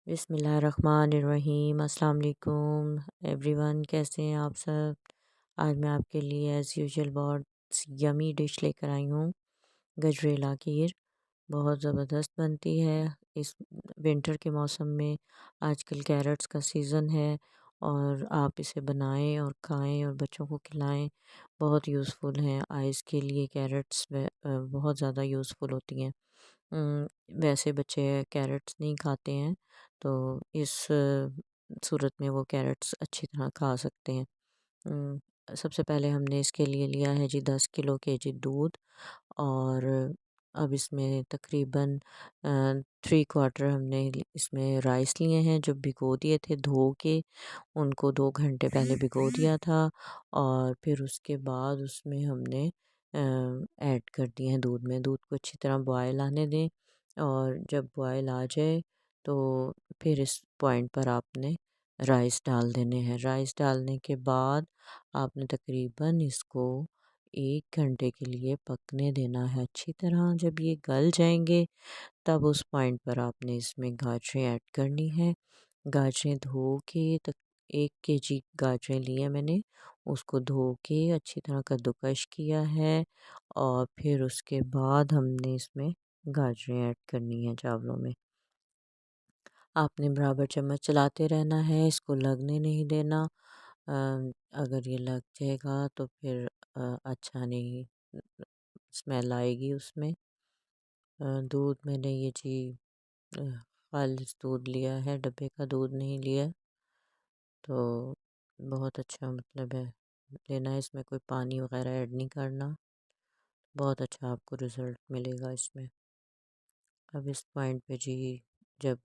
बिस्मिल्लाहिर्रहमानिर्रहीम। अस्सलाम वालेकुम एवरीवन, कैसे हैं आप सब। आज मैं आपके लिए एज़ यूजुअल बहुत यमी डिश लेकर आई हूँ, गजरेला खीर। बहुत ज़बरदस्त बनती है इस विंटर के मौसम में। आजकल कैरेट्स का सीज़न है और आप इसे बनाएं और खाएं और बच्चों को खिलाएं। बहुत यूज़फुल हैं आइज़ के लिए। कैरेट्स बहुत ज़्यादा यूज़फुल होती हैं। उम, वैसे बच्चे कैरेट्स नहीं खाते हैं, तो इस सूरत में वो कैरेट्स अच्छी तरह खा सकते हैं। सबसे पहले हमने इसके लिए लिया है जी 10 किलो केजी दूध, और अब इसमें तकरीबन 3 क्वार्टर हमने इसमें राइस लिए हैं, जो भिगो दिए थे धो के। उनको 2 घंटे पहले भिगो दिया था, और फिर उसके बाद उसमें हमने ऐड कर दिए हैं दूध में। दूध को अच्छी तरह बॉयल आने दें, और जब बॉयल आ जाए तो फिर इस पॉइंट पर आपने राइस डाल देने हैं। राइस डालने के बाद आपने तकरीबन इसको 1 घंटे के लिए पकने देना है अच्छी तरह। जब ये गल जाएंगे तब उस पॉइंट पर आपने इसमें गाजरें ऐड करनी है। गाजरें धो के तक 1 केजी गाजरें लिए मैंने, उसको धो के अच्छी तरह कद्दूकश किया है, और फिर उसके बाद हमने इसमें गाजरें ऐड करनी है चावलों में। आपने बराबर चम्मच चलाते रहना है, इसको लगने नहीं देना। अ, अगर ये लग जाएगा तो फिर अच्छा नहीं स्मेल आएगी उसमें। दूध मैंने ये जी अ, खालिस दूध लिया है, डब्बे का दूध नहीं लिया। तो बहुत अच्छा मतलब है लेना है, इसमें कोई पानी वगैरह ऐड नहीं करना। बहुत अच्छा आपको रिज़ल्ट मिलेगा इसमें। अब इस पॉइंट पे जी, जब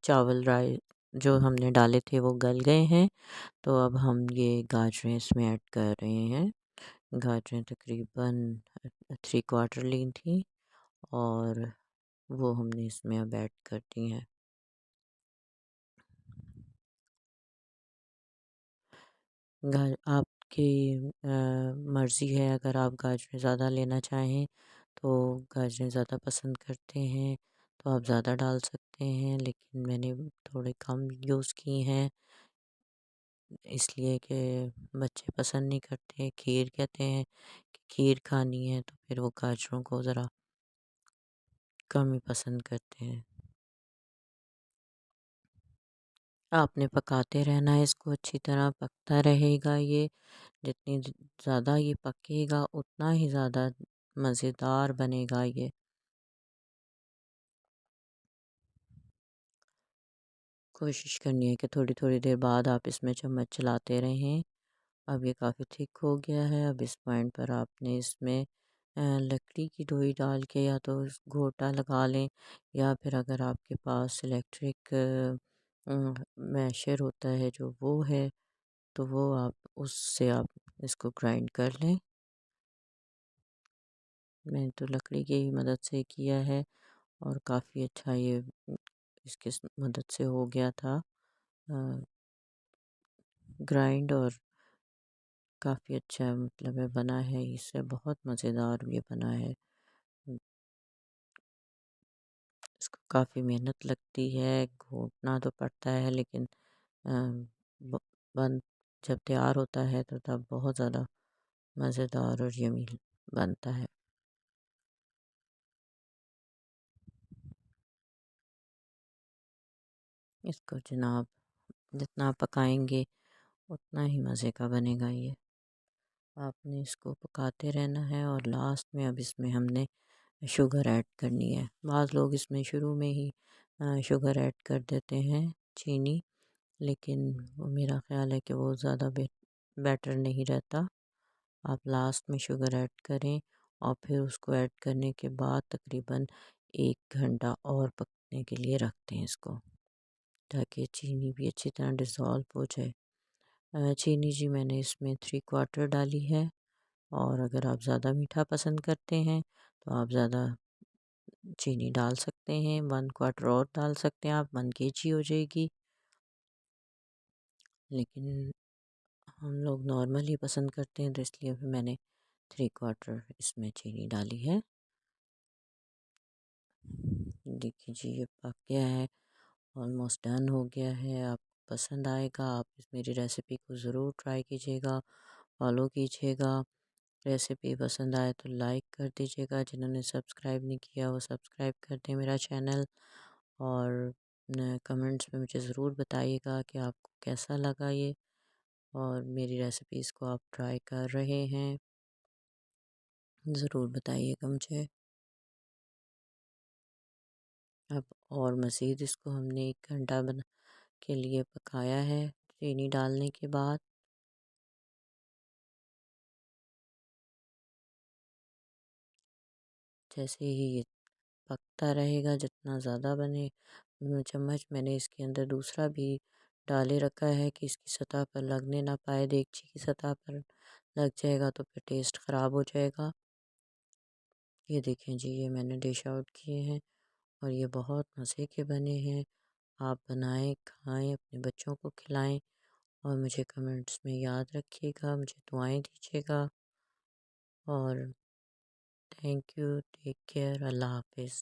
चावल राइस जो हमने डाले थे वो गल गए हैं, तो अब हम ये गाजरें इसमें ऐड कर रहे हैं। गाजरें तकरीबन 3 क्वार्टर ली थी, और वो हमने इसमें अब ऐड कर दी हैं। आपकी मर्ज़ी है, अगर आप गाजरें ज़्यादा लेना चाहें तो गाजरें ज़्यादा पसंद करते हैं तो आप ज़्यादा डाल सकते हैं, लेकिन मैंने थोड़े कम यूज़ की हैं, इसलिए कि बच्चे पसंद नहीं करते। खीर कहते हैं कि खीर खानी है, तो फिर वो गाजरों को ज़रा कम ही पसंद करते हैं। आपने पकाते रहना है इसको, अच्छी तरह पकता रहेगा ये। जितनी ज़्यादा ये पकेगा उतना ही ज़्यादा मज़ेदार बनेगा ये। कोशिश करनी है कि थोड़ी-थोड़ी देर बाद आप इसमें चम्मच चलाते रहें। अब ये काफ़ी थिक हो गया है। अब इस पॉइंट पर आपने इसमें लकड़ी की लोई डाल के या तो घोटा लगा लें, या फिर अगर आपके पास इलेक्ट्रिक मैशर होता है जो वो है, तो वो आप उससे आप इसको ग्राइंड कर लें। मैंने तो लकड़ी की ही मदद से किया है, और काफ़ी अच्छा ये इसकी मदद से हो गया था ग्राइंड, और काफ़ी अच्छा मतलब है बना है। इससे बहुत मज़ेदार ये बना है। इसको काफ़ी मेहनत लगती है, घोटना तो पड़ता है, लेकिन अ, ब बन जब तैयार होता है तो तब बहुत ज़्यादा मज़ेदार और यम्मी बनता है। इसको जनाब जितना आप पकाएँगे उतना ही मज़े का बनेगा ये। आपने इसको पकाते रहना है, और लास्ट में अब इसमें हमने शुगर ऐड करनी है। बाज़ लोग इसमें शुरू में ही शुगर ऐड कर देते हैं, चीनी, लेकिन वो मेरा ख़्याल है कि वो ज़्यादा बेटर नहीं रहता। आप लास्ट में शुगर ऐड करें, और फिर उसको ऐड करने के बाद तकरीबन 1 घंटा और पकने के लिए रखते हैं इसको, ताकि चीनी भी अच्छी तरह डिज़ोल्व हो जाए। चीनी जी मैंने इसमें 3 क्वार्टर डाली है, और अगर आप ज़्यादा मीठा पसंद करते हैं तो आप ज़्यादा चीनी डाल सकते हैं। 1 क्वार्टर और डाल सकते हैं आप, 1 केजी हो जाएगी। लेकिन हम लोग नॉर्मल ही पसंद करते हैं, तो इसलिए फिर मैंने 3 क्वार्टर इसमें चीनी डाली है। देखिए जी ये पक गया है, ऑलमोस्ट डन हो गया है। आपको पसंद आएगा, आप इस मेरी रेसिपी को ज़रूर ट्राई कीजिएगा, फॉलो कीजिएगा। रेसिपी पसंद आए तो लाइक कर दीजिएगा, जिन्होंने सब्सक्राइब नहीं किया वो सब्सक्राइब कर दें मेरा चैनल। और कमेंट्स में मुझे ज़रूर बताइएगा कि आपको कैसा लगा ये, और मेरी रेसिपीज़ को आप ट्राई कर रहे हैं, ज़रूर बताइएगा मुझे। अब और मज़ीद इसको हमने 1 घंटा बना के लिए पकाया है चीनी डालने के बाद। जैसे ही ये पकता रहेगा, जितना ज़्यादा बने, चम्मच मैंने इसके अंदर दूसरा भी डाले रखा है कि इसकी सतह पर लगने ना पाए। देगची की सतह पर लग जाएगा तो फिर टेस्ट ख़राब हो जाएगा। ये देखें जी, ये मैंने डिश आउट किए हैं और ये बहुत मज़े के बने हैं। आप बनाएं, खाएं, अपने बच्चों को खिलाएं और मुझे कमेंट्स में याद रखिएगा, मुझे दुआएं दीजिएगा। और थैंक यू, टेक केयर, अल्लाह हाफिज़।